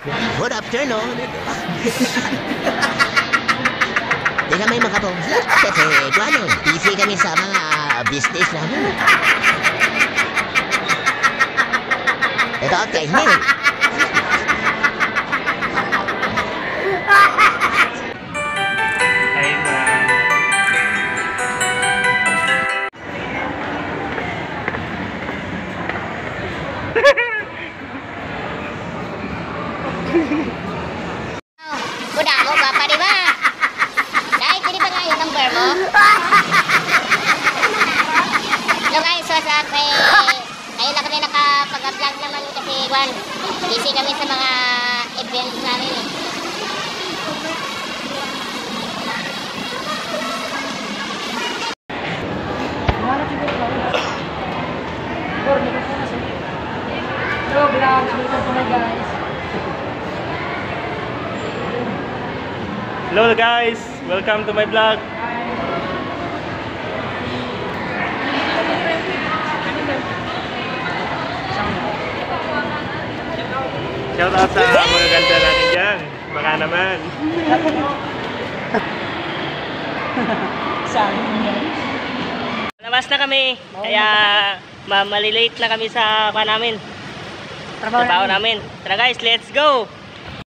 Good afternoon. Di kami makapag-vlog kasi busy kami sa mga business namin. Ito, okay, Neil. Kuda mo ba pa di ba? Dahil kini pa nga yung number mo. Hello guys, what's up? Ngayon lang kami nakapag-vlog naman kasi busy kami sa mga events namin eh. Hello vlog, welcome to my guys. Hello guys, welcome to my vlog. Shout out sa mga ganda natin dyan. Baka naman. Labas na kami. Kaya malilate na kami sa trabaho namin. Tara guys, let's go!